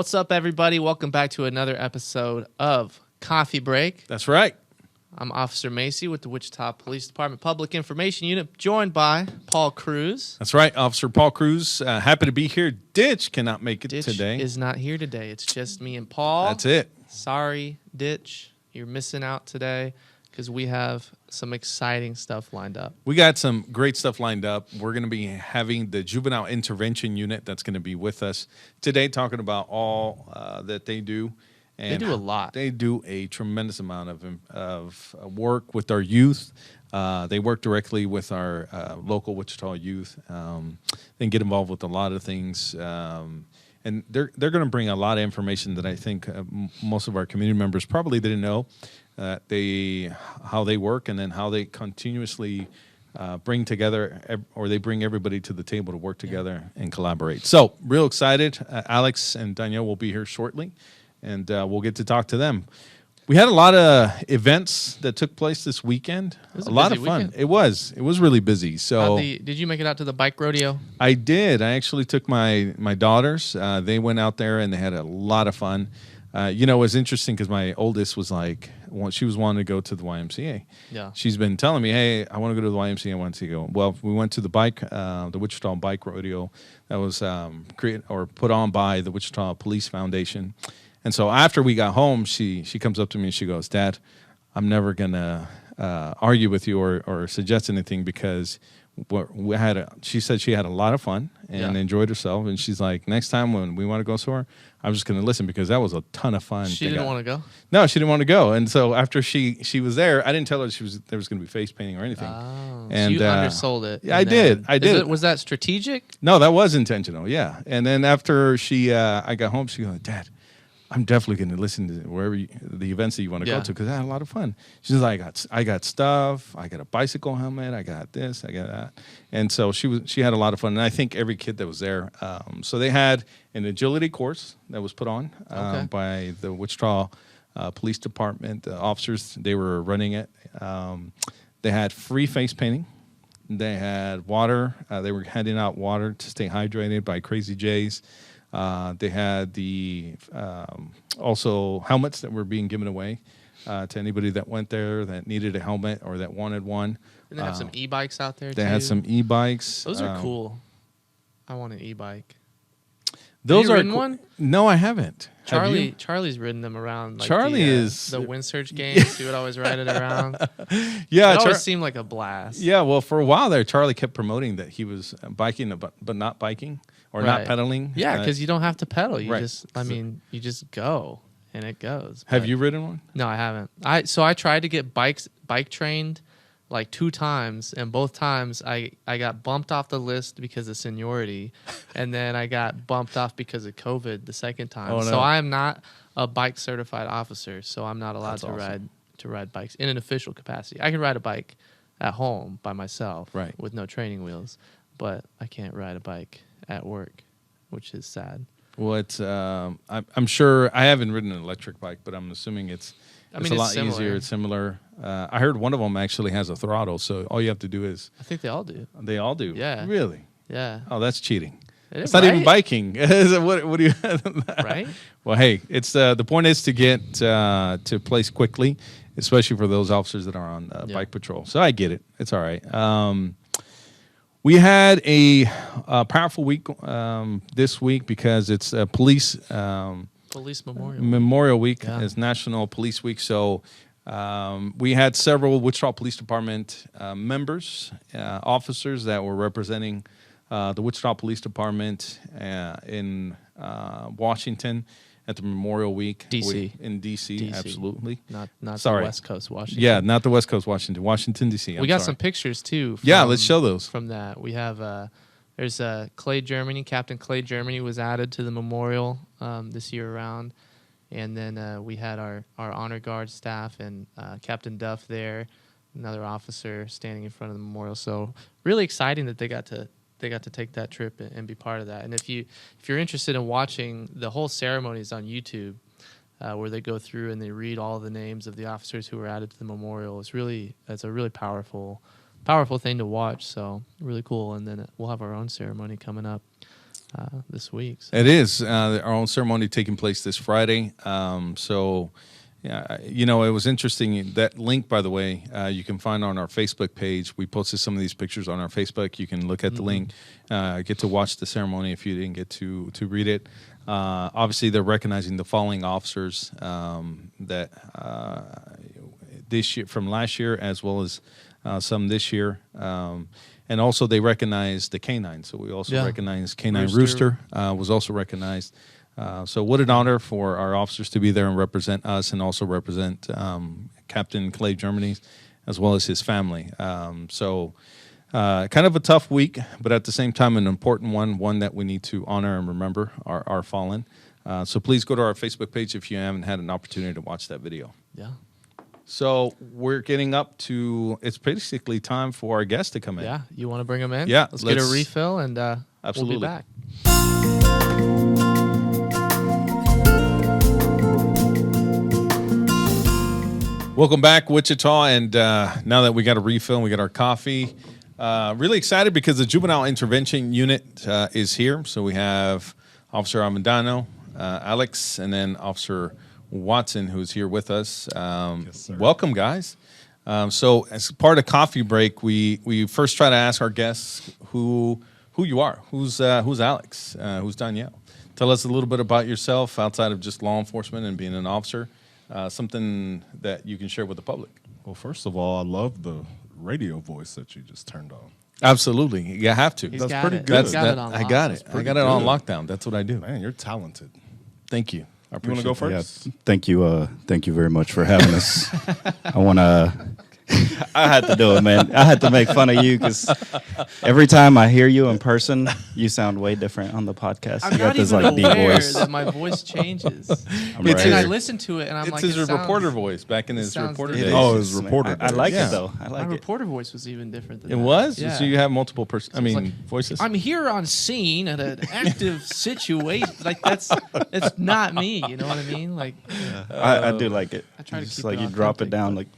What's up, everybody? Welcome back to another episode of Coffee Break. That's right. I'm Officer Macy with the Wichita Police Department Public Information Unit, joined by Paul Cruz. That's right, Officer Paul Cruz. Happy to be here. Ditch cannot make it Ditch today. is not here today. It's just me and Paul. That's it. Sorry, Ditch. You're missing out today because we have some exciting stuff lined up. We got some great stuff lined up. We're going to be having the Juvenile Intervention Unit that's going to be with us today, talking about all that they do. And they do a lot. They do a tremendous amount of work with our youth. They work directly with our local Wichita youth. They get involved with a lot of things. And they're going to bring a lot of information that I think most of our community members probably didn't know. How they work, and then how they continuously bring together, or they bring everybody to the table to work together and collaborate. So, real excited. Alex and Donielle will be here shortly, and we'll get to talk to them. We had a lot of events that took place this weekend. It was a lot of fun. Weekend. It was really busy. So, did you make it out to the bike rodeo? I did. I actually took my daughters. They went out there and they had a lot of fun. It was interesting because my oldest was like, she was wanting to go to the YMCA. Yeah. She's been telling me, hey, I want to go to the YMCA. I want to go. Well, we went to the Wichita Bike Rodeo that was put on by the Wichita Police Foundation. And so after we got home, she comes up to me and she goes, Dad, I'm never going to argue with you or suggest anything because she said she had a lot of fun and enjoyed herself. And she's like, next time when we want to go somewhere, I'm just going to listen because that was a ton of fun. She didn't want to go? No, she didn't want to go. And so after she was there, I didn't tell her there was going to be face painting or anything. Oh, and so you undersold it. Yeah, I did. Was that strategic? No, that was intentional, yeah. And then after I got home, she goes, Dad, I'm definitely going to listen to the events that you want to go to because I had a lot of fun. She's like, I got stuff. I got a bicycle helmet. I got this. I got that. And so she had a lot of fun. And I think every kid that was there. So they had an agility course that was put on by the Wichita Police Department officers. They were running it. They had free face painting. They had water. They were handing out water to stay hydrated by Crazy J's. They had also helmets that were being given away to anybody that went there that needed a helmet or that wanted one. And they have some e-bikes out there, They had some e-bikes. Those are cool. I want an e-bike. Those have you are ridden one? No, I haven't. Charlie's ridden them around. Like Charlie is the Windsurge games. He would always ride it around. Yeah, it always seemed like a blast. Yeah, well, for a while there, Charlie kept promoting that he was biking, but not biking or not pedaling. Yeah, because you don't have to pedal. You right. you just go and it goes. Have you ridden one? No, I haven't. I tried to get bike trained like 2 times, and both times I got bumped off the list because of seniority, and then I got bumped off because of COVID the second time. Oh, no. So I am not a bike certified officer, so I'm not allowed to ride bikes in an official capacity. I can ride a bike at home by myself with no training wheels, but I can't ride a bike at work, which is sad. Well, I'm sure I haven't ridden an electric bike, but I'm assuming it's a lot easier. It's similar. I heard one of them actually has a throttle, so all you have to do is... I think they all do. They all do? Yeah. Really? Yeah. Oh, that's cheating. It's not even biking. What do you... Right? Well, hey, it's the point is to get to place quickly, especially for those officers that are on bike patrol. So I get it. It's all right. We had a powerful week this week because it's Police Memorial Week. It's National Police Week. So we had several Wichita Police Department members, officers that were representing the Wichita Police Department in Washington at the Memorial Week. D.C. In D.C., absolutely. Not the West Coast Washington. Yeah, not the West Coast Washington. Washington, D.C. We got some pictures, too. Let's show those. From that. We have... There's Clay Germany. Captain Clay Germany was added to the memorial this year around. And then we had our honor guard staff and Captain Duff there, another officer standing in front of the memorial. So really exciting that they got to take that trip and be part of that. And if you're interested in watching, the whole ceremony is on YouTube, where they go through and they read all the names of the officers who were added to the memorial. It's a really powerful thing to watch. So really cool. And then we'll have our own ceremony coming up this week. So. It is our own ceremony taking place this Friday. Yeah, it was interesting. That link, by the way, you can find on our Facebook page. We posted some of these pictures on our Facebook. You can look at the link, get to watch the ceremony if you didn't get to read it. Obviously, they're recognizing the fallen officers that this year, from last year, as well as some this year. And also, they recognize the canine. So we also recognize Canine Rooster was also recognized. So what an honor for our officers to be there and represent us, and also represent Captain Clay Germany, as well as his family. Kind of a tough week, but at the same time an important one that we need to honor and remember our fallen. So please go to our Facebook page if you haven't had an opportunity to watch that video. Yeah. So we're getting up to, it's basically time for our guests to come in. Yeah, you want to bring them in? Yeah. Let's get a refill, and absolutely. We'll be back. Welcome back, Wichita, and now that we got a refill and we got our coffee, really excited because the Juvenile Intervention Unit is here. So we have Officer Avendano, Alex, and then Officer Watson, who's here with us. Yes, sir. Welcome, guys. So as part of Coffee Break, we first try to ask our guests who you are. Who's Alex? Who's Donielle? Tell us a little bit about yourself outside of just law enforcement and being an officer. Something that you can share with the public. Well, first of all, I love the radio voice that you just turned on. Absolutely, you have to. He's That's got pretty it. good. He's got it on I lock. got That's it. I pretty got it on good. lockdown. That's what I do. Man, you're talented. Thank you. I You want appreciate to go it. first? Yeah, thank you very much for having us. I want to. I had to do it, man. I had to make fun of you because every time I hear you in person, you sound way different on the podcast. I'm You not got this even like deep aware voice. that my voice changes. It's And I his- listen to it, and I'm It's like, his it sounds- reporter voice back in his sounds reporter different. days. Oh, his reporter I like Yeah. it though. I My like it. reporter voice was even different than It that. was? Yeah. So you have multiple like, voices? I'm here on scene at an active situation. Like that's not me. You know what I mean? Like I do like it. I try to Just keep like it you drop it authentic, down but- like.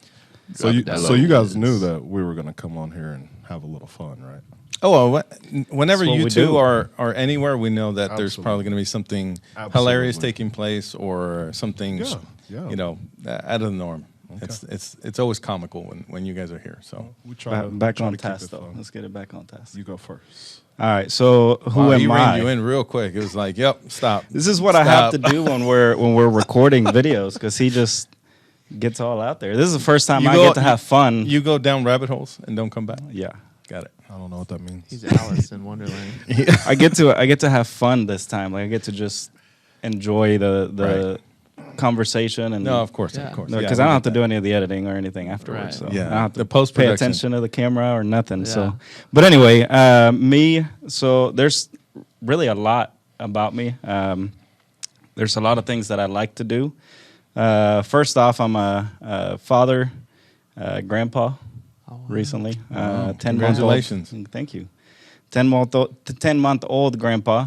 So you it guys down. knew that we were going to come on here and have a little fun, right? Oh, well, whenever That's what you we two do. are anywhere, we know that there's Absolutely. probably going to be something Absolutely. hilarious taking place, or something, Yeah. out of the norm. Okay. It's always comical when you guys are here. So We try Back try on to keep task it though. fun. Let's get it back on task. You go first. All right. So who Wow, he am reined I? you in real quick. It was like, yep, stop. This is what I have to Stop. do when we're recording videos because he just gets all out there. This is the first time You I go- get to have fun. You go down rabbit holes and don't come back. Yeah, Got it. I don't know what that means. He's Alice in Wonderland. I get to have fun this time. Like I get to just enjoy the conversation and No, of course, Yeah. of course. because I don't have to do any of the editing or anything afterwards. Right. So Yeah. I don't have to The post-production. pay attention to the camera or nothing. Yeah. So, but anyway, me. So there's really a lot about me. There's a lot of things that I like to do. First off, I'm a father, grandpa. Oh, wow. Recently, Wow. 10-month-old. Congratulations. Thank you. 10-month-old grandpa.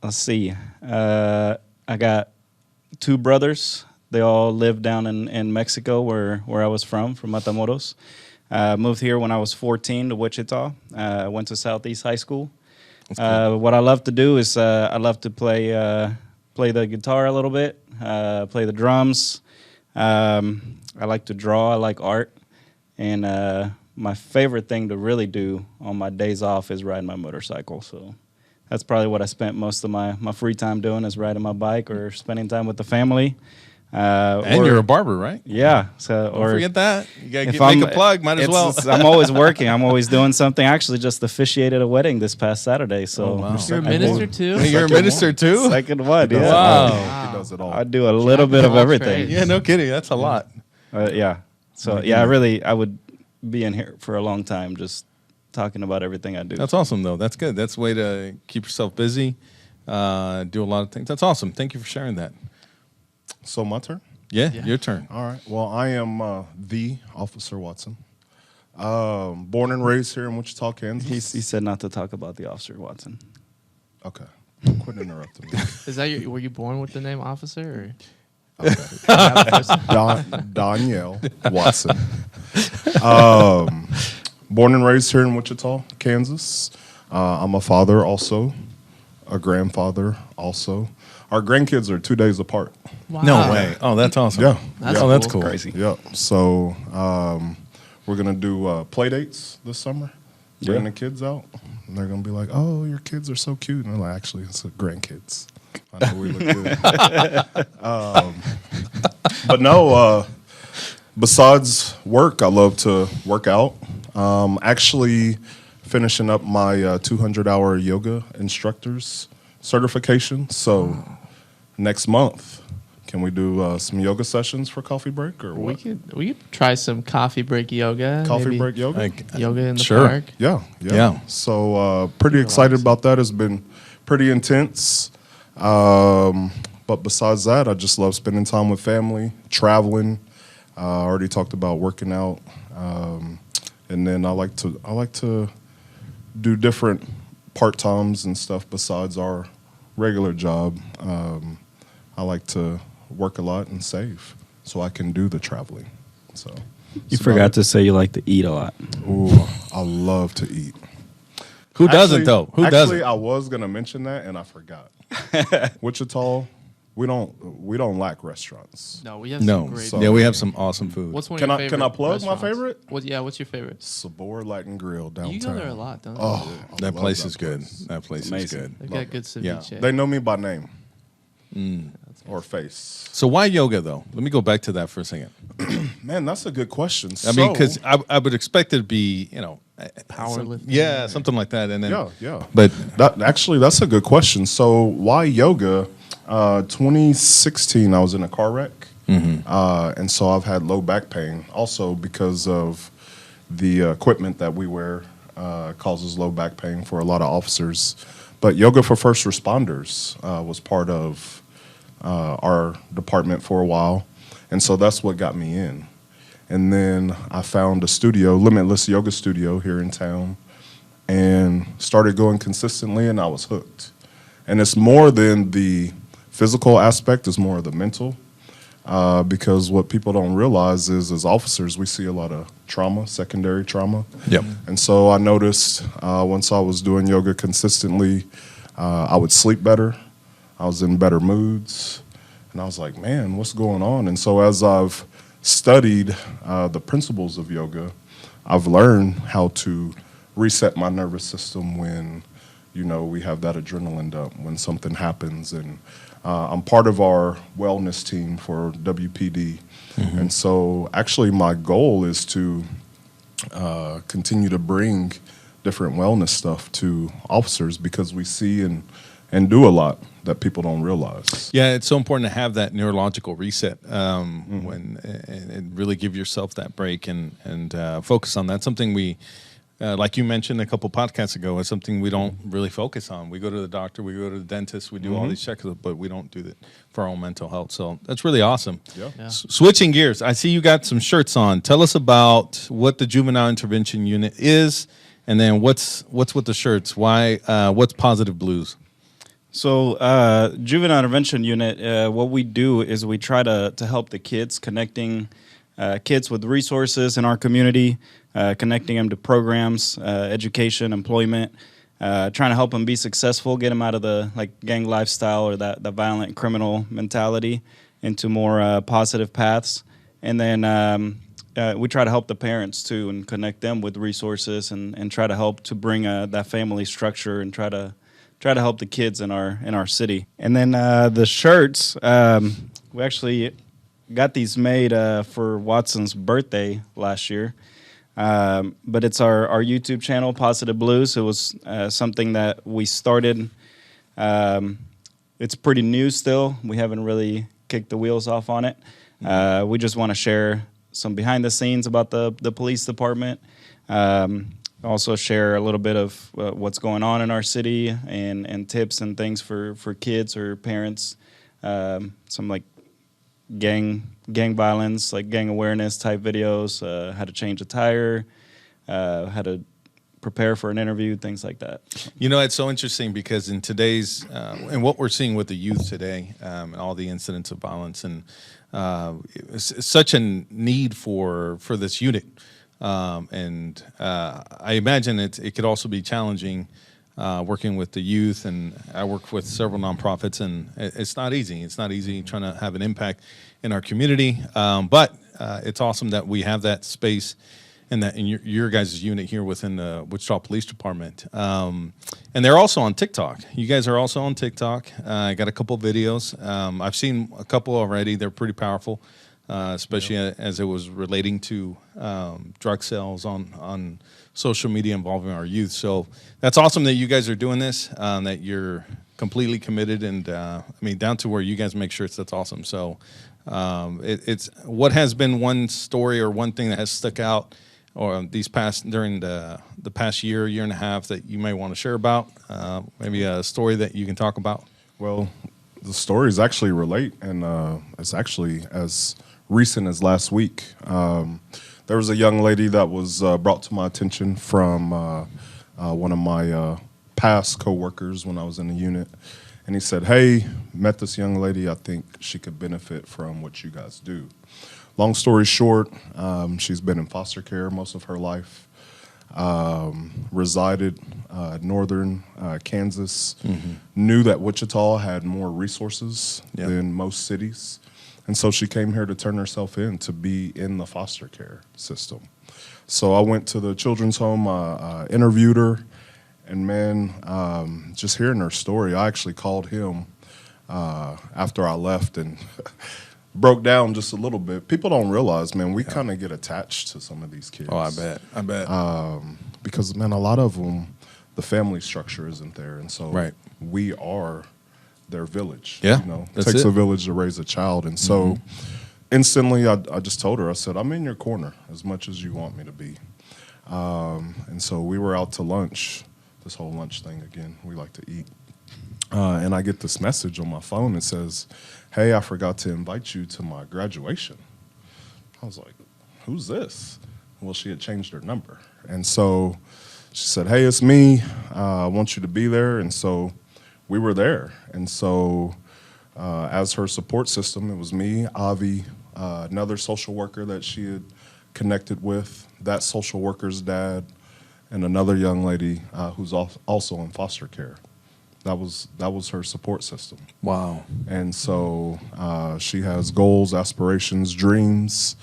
Let's see. I got 2 brothers. They all live down in Mexico, where I was from Matamoros. Moved here when I was 14 to Wichita. Went to Southeast High School. What I love to do is I love to play the guitar a little bit, play the drums. I like to draw. I like art. And my favorite thing to really do on my days off is riding my motorcycle. So that's probably what I spent most of my free time doing, is riding my bike or spending time with the family. And you're a barber, right? Yeah. So Don't forget that. You got if to make a plug. Might as well. I'm always working. I'm always doing something. I actually just officiated a wedding this past Saturday. So Oh, wow. You're a minister too? Hey, you're a minister too? second one. He does Yeah. it all. Wow. He does it all. I do a little bit of all everything. trades. Yeah, no kidding. That's a lot. Yeah. So I would be in here for a long time just talking about everything I do. That's awesome, though. That's good. That's a way to keep yourself busy, do a lot of things. That's awesome. Thank you for sharing that. So my turn. Yeah, Yeah. your turn. All right. Well, I am the Officer Watson. Born and raised here in Wichita, Kansas. He said not to talk about the officer, Watson. Okay. Quit interrupting me. Is that were you born with the name Officer? Donielle Watson. Born and raised here in Wichita, Kansas. I'm a father also, a grandfather also. Our grandkids are 2 days apart. Wow. No way. Oh, that's awesome. Yeah. That's cool. cool. Crazy. Yeah. So we're going to do play dates this summer. Bring the kids out. And they're going to be like, oh, your kids are so cute. And they're like, actually, it's grandkids. I know we look good. But no, besides work, I love to work out. Actually finishing up my 200-hour yoga instructor's certification. So next month, can we do some yoga sessions for coffee break or We what? could try some coffee break yoga. Coffee maybe break yoga? yoga in the Sure. park. Yeah. So pretty excited about that. It's been pretty intense. But besides that, I just love spending time with family, traveling. I already talked about working out. And then I like to do different part-times and stuff besides our regular job. I like to work a lot and save so I can do the traveling. So You forgot to say you like to eat a lot. Ooh, I love to eat. Who doesn't though? Who Actually, doesn't? I was gonna mention that and I forgot. Wichita, we don't lack restaurants. No, we have No. some great. So- Yeah, we have some awesome food. What's one Can of I your can favorite I plug my restaurants? favorite? What's your favorite? Sabor Latin Grill downtown. You go there a lot, don't you? Oh, I That love place that is good. place. That place is Amazing. good. They've Love got it. good Yeah. ceviche. They know me by name or face. So why yoga though? Let me go back to that for a second. Man, that's a good question. I mean, because I would expect it to be, Powerlifting. yeah, something like that. And then, yeah. But That's a good question. So why yoga? 2016, I was in a car wreck, and so I've had low back pain. Also because of the equipment that we wear causes low back pain for a lot of officers. But yoga for first responders was part of our department for a while, and so that's what got me in. And then I found a studio, Limitless Yoga Studio here in town, and started going consistently, and I was hooked. And it's more than the physical aspect, it's more of the mental, because what people don't realize is as officers, we see a lot of trauma, secondary trauma. Yep. And so I noticed once I was doing yoga consistently, I would sleep better, I was in better moods, and I was like, man, what's going on? And so as I've studied the principles of yoga, I've learned how to reset my nervous system when, we have that adrenaline dump, when something happens. And I'm part of our wellness team for WPD. And so actually my goal is to continue to bring different wellness stuff to officers because we see and do a lot that people don't realize. yeah, it's so important to have that neurological reset and really give yourself that break and focus on that. Something we, like you mentioned a couple podcasts ago, is something we don't really focus on. We go to the doctor, we go to the dentist, we do all these checks, but we don't do that for our own mental health. So that's really awesome. Yeah. Switching gears, I see you got some shirts on. Tell us about what the Juvenile Intervention Unit is, and then what's with the shirts. Why? What's Positive Blues? So, Juvenile Intervention Unit, what we do is we try to help the kids, connecting kids with resources in our community, connecting them to programs, education, employment, trying to help them be successful, get them out of the gang lifestyle or that violent criminal mentality into more positive paths. And then we try to help the parents too and connect them with resources and try to help to bring that family structure and try to help the kids in our city. And then the shirts, we actually got these made for Watson's birthday last year. But it's our YouTube channel, Positive Blues. It was something that we started. It's pretty new still. We haven't really kicked the wheels off on it. We just want to share some behind the scenes about the police department. Also share a little bit of what's going on in our city and tips and things for kids or parents. Some gang violence, gang awareness type videos, how to change a tire, how to prepare for an interview, things like that. It's so interesting because in today's and what we're seeing with the youth today and all the incidents of violence and it's such a need for this unit. And I imagine it could also be challenging working with the youth, and I work with several nonprofits, and it's not easy. It's not easy trying to have an impact in our community, but it's awesome that we have that space and that in your guys' unit here within the Wichita Police Department. And they're also on TikTok. You guys are also on TikTok. I got a couple of videos. I've seen a couple already. They're pretty powerful, especially as it was relating to drug sales on social media involving our youth. So that's awesome that you guys are doing this, that you're completely committed, and I mean, down to where you guys make shirts. That's awesome. So it's what has been one story or one thing that has stuck out or during the past year and a half that you may want to share about, maybe a story that you can talk about? Well, the stories actually relate, and it's actually as recent as last week. There was a young lady that was brought to my attention from one of my past coworkers when I was in the unit, and he said, "Hey, met this young lady. I think she could benefit from what you guys do." Long story short, she's been in foster care most of her life, resided northern Kansas, knew that Wichita had more resources than most cities, and so she came here to turn herself in to be in the foster care system. So I went to the children's home, interviewed her, and man, just hearing her story, I actually called him after I left and broke down just a little bit. People don't realize, man, we kind of get attached to some of these kids. Oh, I bet. Because, man, a lot of them, the family structure isn't there, and so we are their village. Yeah, you know, it takes a village to raise a child, and so instantly, I just told her, I said, "I'm in your corner as much as you want me to be." And so we were out to lunch. This whole lunch thing again, we like to eat. And I get this message on my phone that says, "Hey, I forgot to invite you to my graduation." I was like, "Who's this?" Well, she had changed her number. And so she said, "Hey, it's me. I want you to be there." And so we were there. And so as her support system, it was me, Avi, another social worker that she had connected with, that social worker's dad, and another young lady who's also in foster care. That was her support system. Wow. And so she has goals, aspirations, dreams.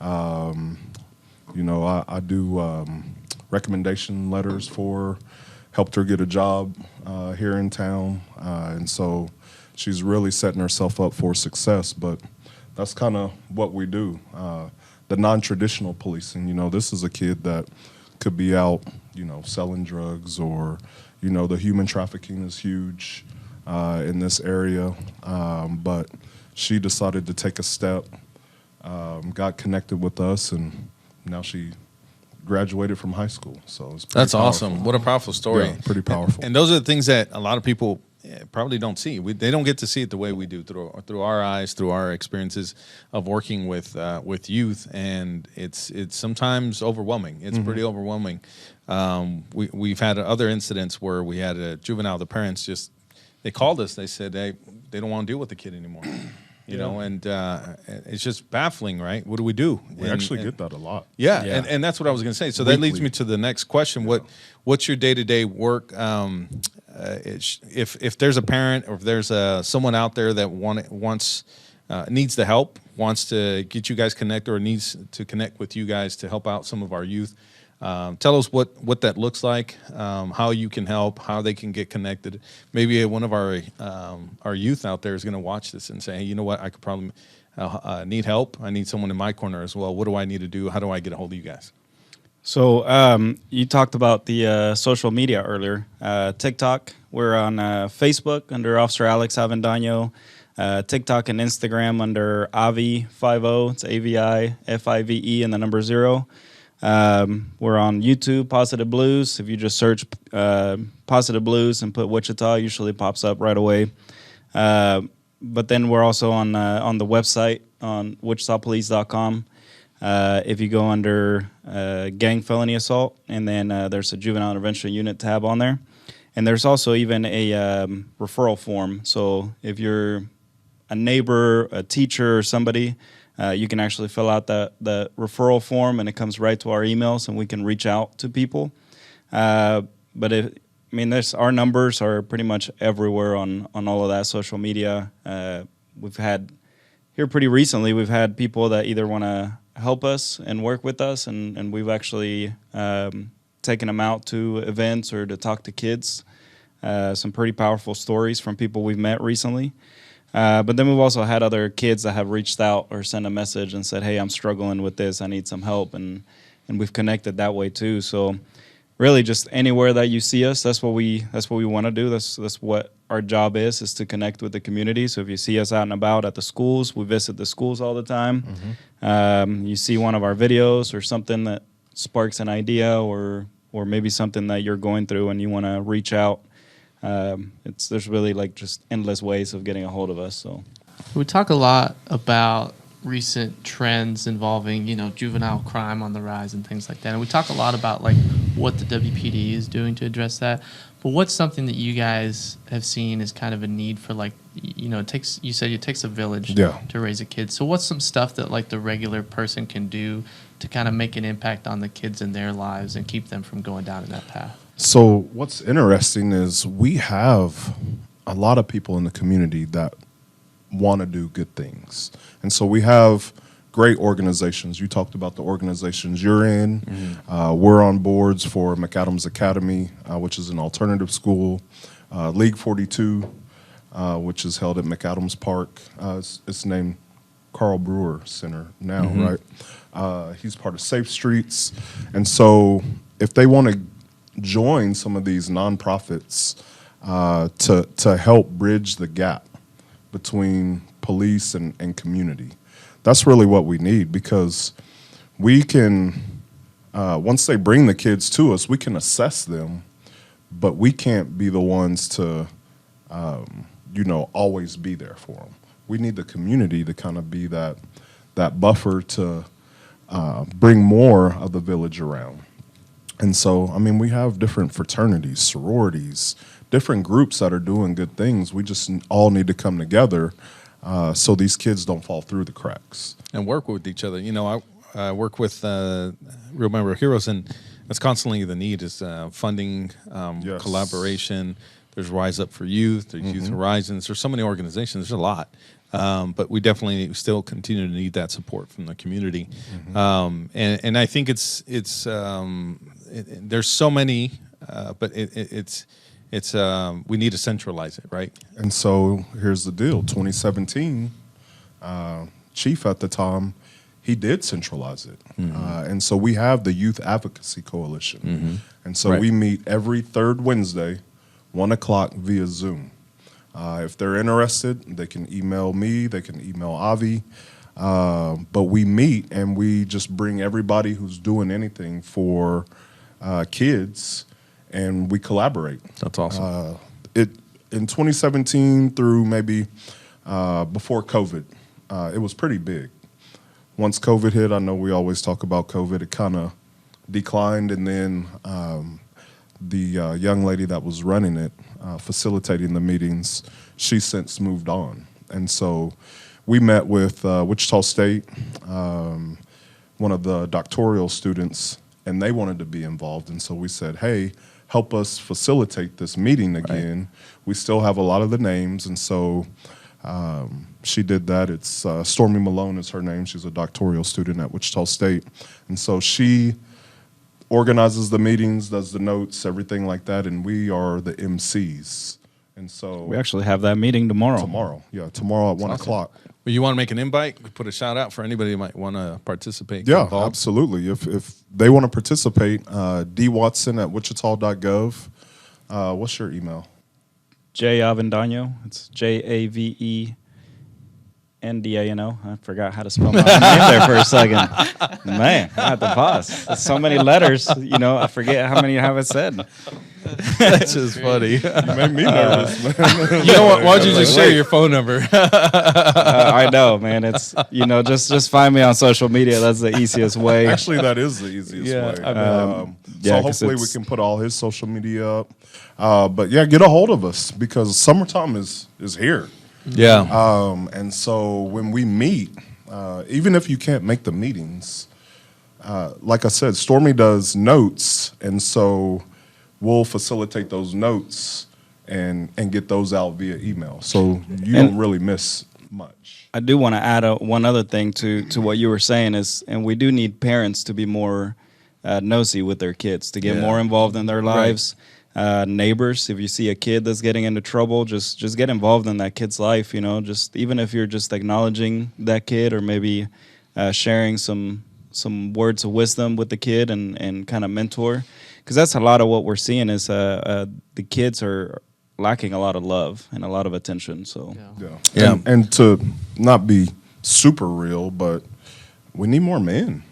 You know, I do recommendation letters for her, helped her get a job here in town. And so she's really setting herself up for success. But that's kind of what we do. The non-traditional policing, you know, this is a kid that could be out, you know, selling drugs, or, you know, the human trafficking is huge in this area. But she decided to take a step, got connected with us, and now she graduated from high school. So it's pretty That's powerful. awesome. What a powerful story. Yeah, pretty powerful. And those are the things that a lot of people probably don't see. They don't get to see it the way we do, through our eyes, through our experiences of working with youth, and it's sometimes overwhelming. It's pretty overwhelming. We've had other incidents where we had a juvenile. The parents they called us. They said they don't want to deal with the kid anymore. You know, and it's just baffling, right? What do we do? We actually get that a lot. Yeah. And that's what I was going to say. So that leads me to the next question. What's your day-to-day work? If there's a parent, or if there's someone out there that needs the help, wants to get you guys connected, or needs to connect with you guys to help out some of our youth, tell us what that looks like, how you can help, how they can get connected. Maybe one of our youth out there is going to watch this and say, "Hey, you know what? I could probably need help. I need someone in my corner as well. What do I need to do? How do I get a hold of you guys?" So you talked about the social media earlier. TikTok, we're on Facebook under Officer Alex Avendano. TikTok and Instagram under Avi50. It's AVIFIVE and the number 0. We're on YouTube, Positive Blues. If you just search Positive Blues and put Wichita, usually pops up right away. But then we're also on the website on wichitapolice.com. If you go under gang felony assault, and then there's a Juvenile Intervention Unit tab on there. And there's also even a referral form. So if you're a neighbor, a teacher, or somebody, you can actually fill out the referral form, and it comes right to our emails, and we can reach out to people. But I mean, our numbers are pretty much everywhere on all of that social media. We've had here pretty recently, we've had people that either want to help us and work with us, and we've actually taken them out to events or to talk to kids. Some pretty powerful stories from people we've met recently. But then we've also had other kids that have reached out or sent a message and said, hey, I'm struggling with this, I need some help, and we've connected that way too. So really just anywhere that you see us, that's what we want to do. That's what our job is to connect with the community. So if you see us out and about at the schools, we visit the schools all the time. You see one of our videos or something that sparks an idea or maybe something that you're going through and you want to reach out. There's really like just endless ways of getting a hold of us. So we talk a lot about recent trends involving, juvenile crime on the rise and things like that. And we talk a lot about like what the WPD is doing to address that. But what's something that you guys have seen as kind of a need for, like, it takes a village to raise a kid. So what's some stuff that like the regular person can do to kind of make an impact on the kids in their lives and keep them from going down in that path? So what's interesting is we have a lot of people in the community that want to do good things. And so we have great organizations. You talked about the organizations you're in. We're on boards for McAdams Academy, which is an alternative school. League 42, which is held at McAdams Park. It's named Carl Brewer Center now, right? He's part of Safe Streets. And so if they want to join some of these nonprofits to help bridge the gap between police and community, that's really what we need, because we can, once they bring the kids to us, we can assess them, but we can't be the ones to, always be there for them. We need the community to kind of be that buffer to bring more of the village around. And so, I mean, we have different fraternities, sororities, different groups that are doing good things. We just all need to come together so these kids don't fall through the cracks. And work with each other. I work with Real Member Heroes, and that's constantly the need is funding, collaboration. There's Rise Up for Youth, there's Youth Horizons. There's so many organizations. There's a lot. But we definitely still continue to need that support from the community. And I think there's so many, but it's we need to centralize it, right? And so here's the deal. 2017, Chief at the time, he did centralize it. And so we have the Youth Advocacy Coalition. And so we meet every third Wednesday, 1 o'clock via Zoom. If they're interested, they can email me, they can email Avi. But we meet and we just bring everybody who's doing anything for kids, and we collaborate. That's awesome. In 2017 through maybe before COVID, it was pretty big. Once COVID hit, I know we always talk about COVID, it kind of declined, and then the young lady that was running it, facilitating the meetings, she since moved on. And so we met with Wichita State, one of the doctoral students, and they wanted to be involved. And so we said, hey, help us facilitate this meeting again. We still have a lot of the names, and so she did that. It's Stormy Malone is her name. She's a doctoral student at Wichita State. And so she organizes the meetings, does the notes, everything like that, and we are the MCs. And so we actually have that meeting tomorrow. Tomorrow at 1 o'clock. Well, you want to make an invite? We put a shout out for anybody who might want to participate. Yeah, absolutely. If they want to participate, dwatson@wichita.gov. What's your email? J Avendano. It's JAVENDANO. I forgot how to spell my name there for a second. Man, I had to pause. There's so many letters, I forget how many I haven't said. That's just funny. You made me nervous, man. You know what? Why don't you just share your phone number? I know, man. It's just find me on social media. That's the easiest way. Actually, that is the easiest way. So hopefully we can put all his social media up. But yeah, get a hold of us because summertime is here. Yeah. And so when we meet, even if you can't make the meetings, like I said, Stormy does notes, and so we'll facilitate those notes and get those out via email. So you don't really miss much. I do want to add one other thing to what you were saying is, and we do need parents to be more nosy with their kids, to get more involved in their lives. Neighbors, if you see a kid that's getting into trouble, just get involved in that kid's life. Just even if you're just acknowledging that kid, or maybe sharing some words of wisdom with the kid and kind of mentor, because that's a lot of what we're seeing is the kids are lacking a lot of love and a lot of attention. So yeah. And to not be super real, but we need more men.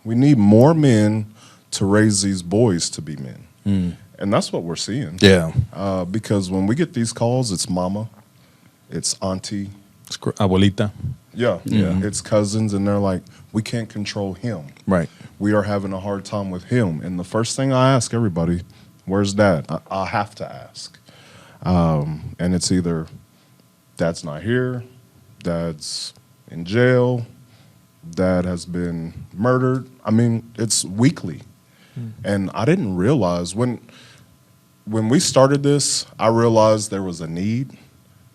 We need more men to raise these boys to be men. And that's what we're seeing. Yeah. Because when we get these calls, it's mama, it's auntie, it's abuelita. Yeah. It's cousins, and they're like, we can't control him. Right. We are having a hard time with him. And the first thing I ask everybody, where's dad? I have to ask. And it's either dad's not here, dad's in jail, dad has been murdered. I mean, it's weekly. And I didn't realize when we started this, I realized there was a need,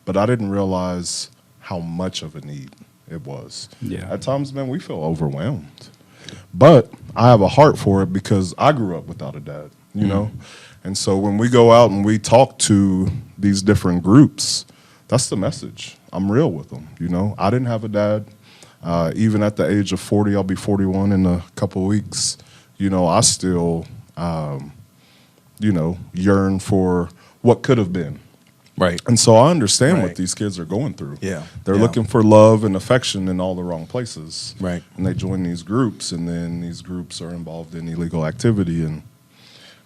but I didn't realize how much of a need it was. Yeah. At times, man, we feel overwhelmed. But I have a heart for it because I grew up without a dad, you know? And so when we go out and we talk to these different groups, that's the message. I'm real with them, you know? I didn't have a dad. Even at the age of 40, I'll be 41 in a couple weeks. You know, I still, yearn for what could have been. Right. And so I understand what these kids are going through. Yeah. They're looking for love and affection in all the wrong places. Right. And they join these groups, and then these groups are involved in illegal activity, and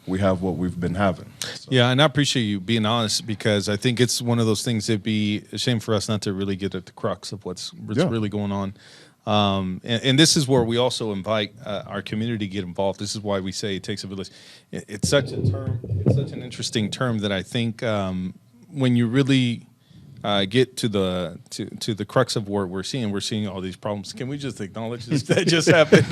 we have what we've been having. So. Yeah, and I appreciate you being honest, because I think it's one of those things that'd be a shame for us not to really get at the crux of what's really going on. And this is where we also invite our community to get involved. This is why we say it takes a village. It's such a term. It's such an interesting term that I think when you really get to the crux of what we're seeing all these problems. Can we just acknowledge this? That just happened.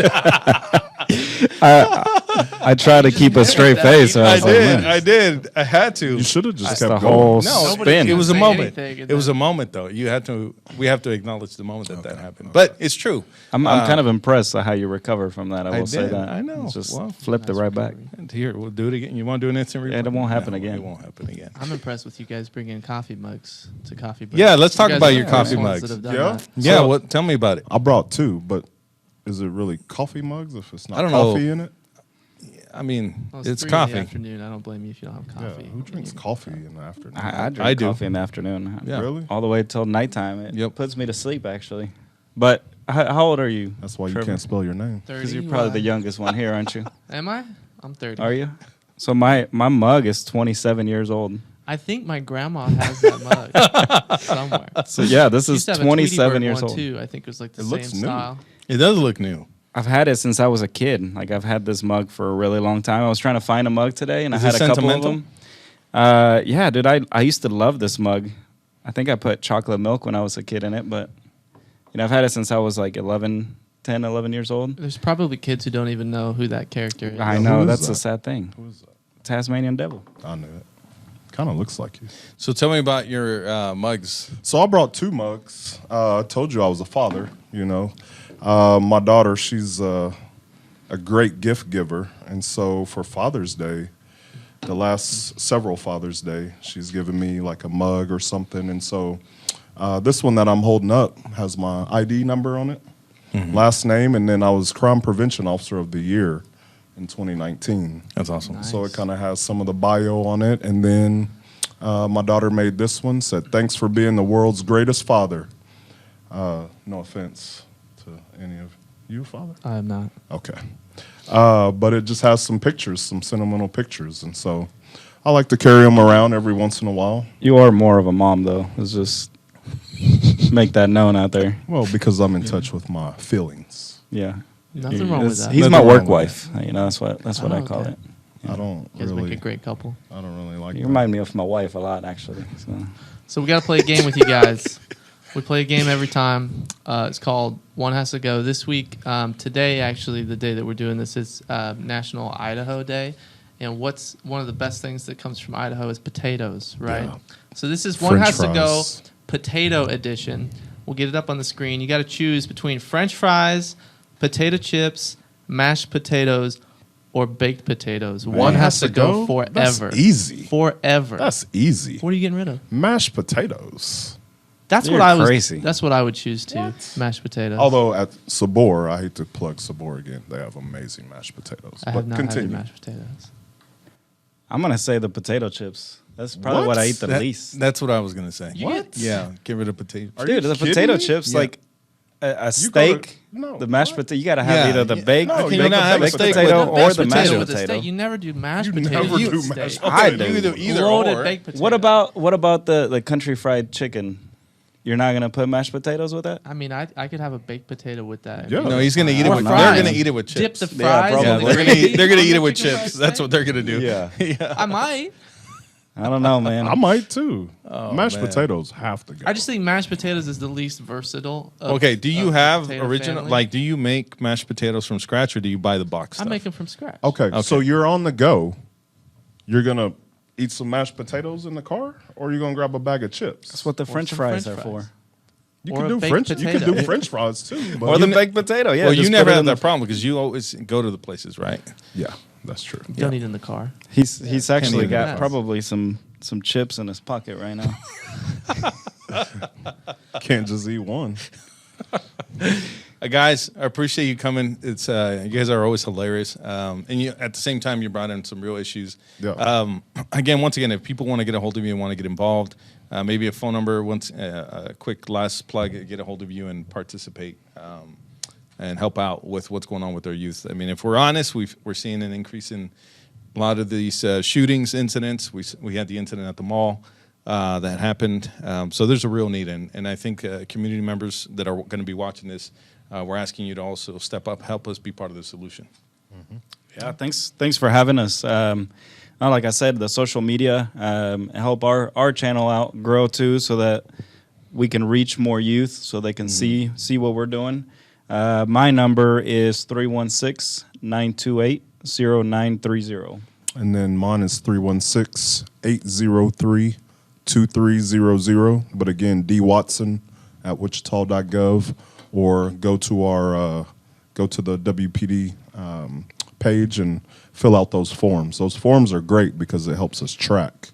I try to keep a straight face. So I did. I had to. You should have just kept the going. whole No, spin. it was a moment. Anything, It was a moment, though. We have to acknowledge the moment that happened. But it's true. I'm kind of impressed at how you recovered from that. I will say did. that. I know. Just Well, flipped it right back. And here, we'll do it again. You want to do an instant replay? It won't happen No, again. It won't happen again. I'm impressed with you guys bringing coffee mugs to Coffee Break. Yeah, let's talk You guys about are your the coffee ones mugs. that have done Yeah? that. Yeah, So- well, tell me about it. I brought two, but is it really coffee mugs if it's not I don't know. coffee in it? I mean, Well, it's 3 in coffee. the afternoon. I don't blame you if you don't have Yeah, coffee. who drinks coffee in the afternoon? I drink I do. coffee in the afternoon. Yeah. Really? All the way till nighttime. It Yep. puts me to sleep, actually. But how old are you? That's why you Trevor? can't spell your name. 30. Because you're probably the youngest one here, aren't you? Am I? I'm 30. Are you? So my mug is 27 years old. I think my grandma has that mug somewhere. So yeah, this She is used to have a Tweety 27 Bird years one old. too. I think it was like the It same looks new. style. It does look new. I've had it since I was a kid. Like I've had this mug for a really long time. I was trying to find a mug today, and Is I it had a couple of sentimental? them. Yeah, dude, I used to love this mug. I think I put chocolate milk when I was a kid in it, but I've had it since I was like 11 years old. There's probably kids who don't even know who that character is. I who know, is that's that? a sad thing. Who is that? Tasmanian Devil. I knew it. Kind of looks like you. So tell me about your mugs. So I brought two mugs. I told you I was a father, you know. My daughter, she's a great gift giver. And so for Father's Day, the last several Father's Day, she's given me like a mug or something. And so this one that I'm holding up has my ID number on it, last name, and then I was Crime Prevention Officer of the Year in 2019. That's awesome. Nice. So it kind of has some of the bio on it. And then my daughter made this one, said, "Thanks for being the world's greatest father." No offense to any of you, father? I am not. Okay. But it just has some pictures, some sentimental pictures. And so I like to carry them around every once in a while. You are more of a mom, though. Let's just make that known out there. Well, because I'm in touch with my feelings. Yeah. Nothing wrong with that. He's Nothing my wrong work with wife. You know, that's what I call okay. it. I don't You guys really, make a great couple. I don't really like You that. remind me of my wife a lot, actually. So we got to play a game with you guys. We play a game every time. It's called One Has to Go. This week, today, actually, the day that we're doing this is National Idaho Day. And what's one of the best things that comes from Idaho is potatoes, right? Yeah. So this is one French has to go fries. potato edition. We'll get it up on the screen. You got to choose between French fries, potato chips, mashed potatoes, or baked potatoes. One has to go forever. That's easy. Forever. That's easy. What are you getting rid of? Mashed potatoes. That's You're what I was. crazy. That's what I would choose too. Mashed potatoes. Although at Sabor, I hate to plug Sabor again, they have amazing mashed potatoes. I have not had your mashed potatoes. I'm gonna say the potato chips. That's probably what I eat the least. That's what I was gonna say. What? Yeah, get rid of potato. Are Dude, you the kidding potato me? chips, Yeah. like a You go to- steak, no, the mashed what? potato. You gotta have Yeah, either the yeah. baked, No, you baked, cannot have baked a steak potato with or Mashed the mashed potato with a potato. steak. You never do mashed You potatoes never do with mashed steak. I potatoes. do. Either Loaded or. baked potato. What about the country fried chicken? You're not gonna put mashed potatoes with that? I mean, I could have a baked potato with that. Yeah. No, he's gonna eat it Or with. fries. They're gonna eat it with Dip chips. the Yeah, fries. probably. in the They're gonna eat it with chicken chips. fried That's steak? what they're gonna do. Yeah. I might. I don't know, man. I might too. Oh, Mashed man. potatoes have to go. I just think mashed potatoes is the least versatile. Okay, do you of have potato original? family. Like, do you make mashed potatoes from scratch, or do you buy the box I stuff? make them from scratch. Okay, Okay. so you're on the go. You're gonna eat some mashed potatoes in the car, or you're gonna grab a bag of chips. That's what the French some fries French are fries. for. You or can a do baked French. You can potato. do French fries too. But Or the You baked potato, yeah. well, you just never put it have in that the- problem because you always go to the places, right? yeah, that's true. Don't eat in the car. He's actually even got nuts. probably some chips in his pocket right now. Can't just eat one. Guys, I appreciate you coming. It's you guys are always hilarious, and you at the same time you brought in some real issues. Yeah. Once again, if people want to get a hold of you and want to get involved, maybe a phone number. Once a quick last plug, get a hold of you and participate and help out with what's going on with our youth. I mean, if we're honest, we're seeing an increase in a lot of these shootings, incidents. We had the incident at the mall. That happened. So there's a real need, and I think community members that are going to be watching this, we're asking you to also step up, help us be part of the solution. Yeah, thanks for having us. Like I said, the social media help our channel out grow too, so that we can reach more youth, so they can see what we're doing. My number is 316-928-0930. And then mine is 316-803-2300. But again, D Watson at wichita.gov, or go to the WPD page and fill out those forms. Those forms are great because it helps us track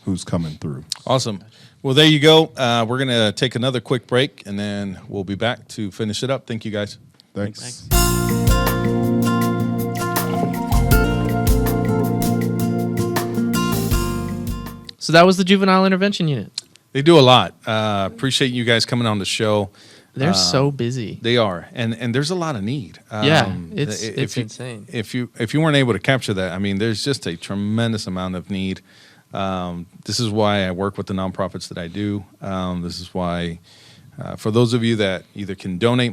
who's coming through. Awesome. Well, there you go. We're going to take another quick break, and then we'll be back to finish it up. Thank you, guys. Thanks. So that was the Juvenile Intervention Unit. They do a lot. Appreciate you guys coming on the show. They're so busy. They are, and there's a lot of need. Yeah, it's if you- insane. If you weren't able to capture that, I mean, there's just a tremendous amount of need. This is why I work with the nonprofits that I do. This is why, for those of you that either can donate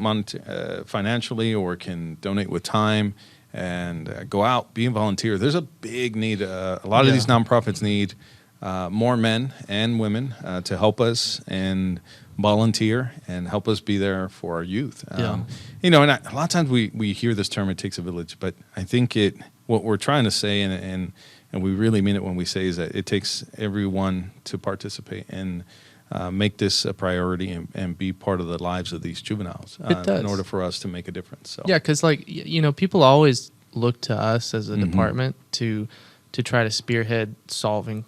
financially or can donate with time and go out, be a volunteer. There's a big need. A lot of these nonprofits need more men and women to help us and volunteer and help us be there for our youth. And a lot of times we hear this term, it takes a village, but I think what we're trying to say, and we really mean it when we say, is that it takes everyone to participate and make this a priority and be part of the lives of these juveniles in order for us to make a difference. So. Yeah, because people always look to us as a department to try to spearhead solving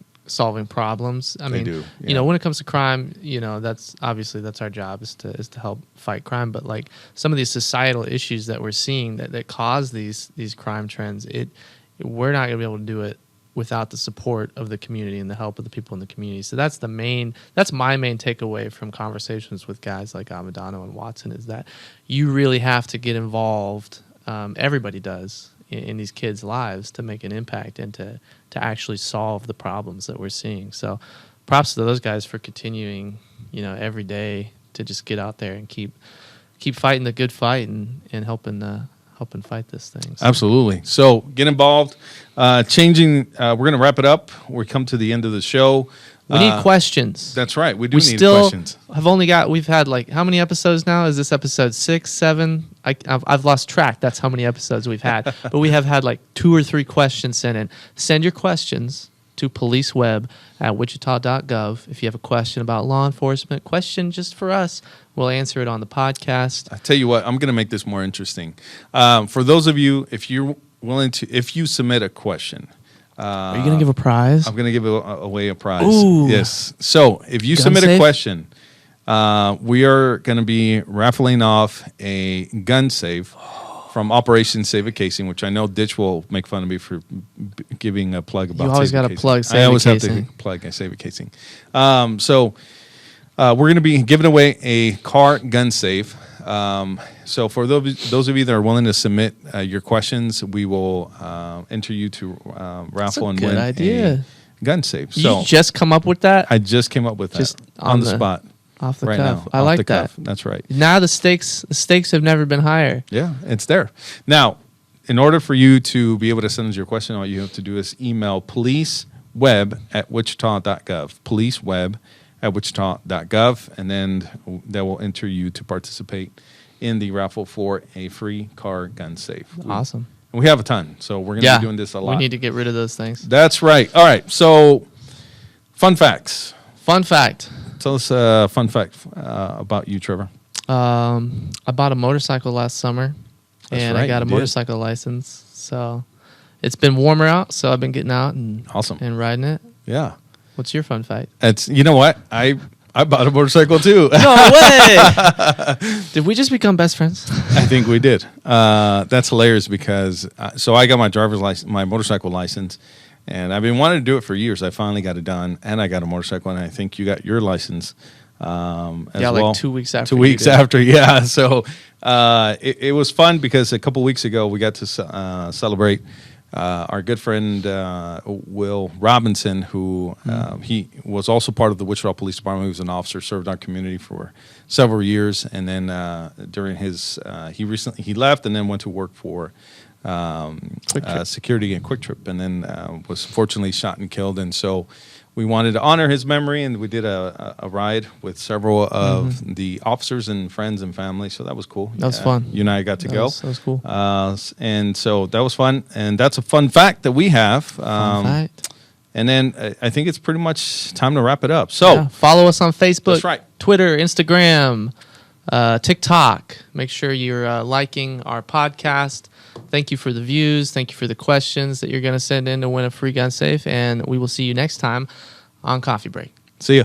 problems. I mean, do, when it comes to crime, that's our job is to help fight crime. But like some of these societal issues that we're seeing that cause these crime trends, we're not going to be able to do it without the support of the community and the help of the people in the community. So that's my main takeaway from conversations with guys like Avendano and Watson, is that you really have to get involved. Everybody does in these kids' lives to make an impact and to actually solve the problems that we're seeing. So props to those guys for continuing, every day to just get out there and keep fighting the good fight and helping fight this thing. So. Absolutely. So get involved. We're going to wrap it up. We come to the end of the show. We need questions. That's right. We do We need still questions. we've had like, how many episodes now? Is this episode 6, 7? I've lost track. That's how many episodes we've had. But we have had like 2 or 3 questions sent in. Send your questions to policeweb@wichita.gov. If you have a question about law enforcement, question just for us, we'll answer it on the podcast. I tell you what, I'm going to make this more interesting. For those of you, if you're willing to, if you submit a question, Are you going to give a prize? I'm going to give away a prize. Ooh. Yes. So if you Gun submit safe? a question, we are going to be raffling off a gun safe from Operation Save a Casing, which I know Ditch will make fun of me for giving a plug about. You always Save a gotta Casing. plug Save I a always have Casing. to plug Save a Casing. So we're going to be giving away a car gun safe. So for those of you that are willing to submit your questions, we will enter you to raffle and good win idea. a gun safe. So You just come up with that? I just came up with that Just on the spot Off the right cuff. now. I off like the that. cuff. That's right. Now the stakes have never been higher. Yeah, it's there. Now, in order for you to be able to send us your question, all you have to do is email policeweb@wichita.gov. Policeweb@wichita.gov, and then that will enter you to participate in the raffle for a free car gun safe. Awesome. We have a ton, so we're going to be doing this a lot. We need to get rid of those things. That's right. All right, so fun facts. Fun fact. Tell us a fun fact about you, Trevor. I bought a motorcycle last summer, That's and right, I got a you did. motorcycle license. So it's been warmer out, so I've been getting out and Awesome. and riding it. Yeah. What's your fun fact? It's, you know what? I bought a motorcycle too. No way! Did we just become best friends? I think we did. That's hilarious because so I got my driver's license, my motorcycle license, and I've been wanting to do it for years. I finally got it done, and I got a motorcycle, and I think you got your license as Yeah, well. like 2 weeks after. 2 you weeks did. after, yeah. So it was fun because a couple weeks ago we got to celebrate our good friend Will Robinson, who he was also part of the Wichita Police Department. He was an officer, served our community for several years, and then during his he left and then went to work for security and Quick Trip, and then was fortunately shot and killed. And so we wanted to honor his memory, and we did a ride with several of the officers and friends and family. So that was cool. That was fun. You and I got to go. That was cool. And so that was fun. And that's a fun fact that we have. Fun fact. And then I think it's pretty much time to wrap it up. So Yeah, follow us on Facebook, That's right. Twitter, Instagram, TikTok. Make sure you're liking our podcast. Thank you for the views. Thank you for the questions that you're going to send in to win a free gun safe. And we will see you next time on Coffee Break. see ya.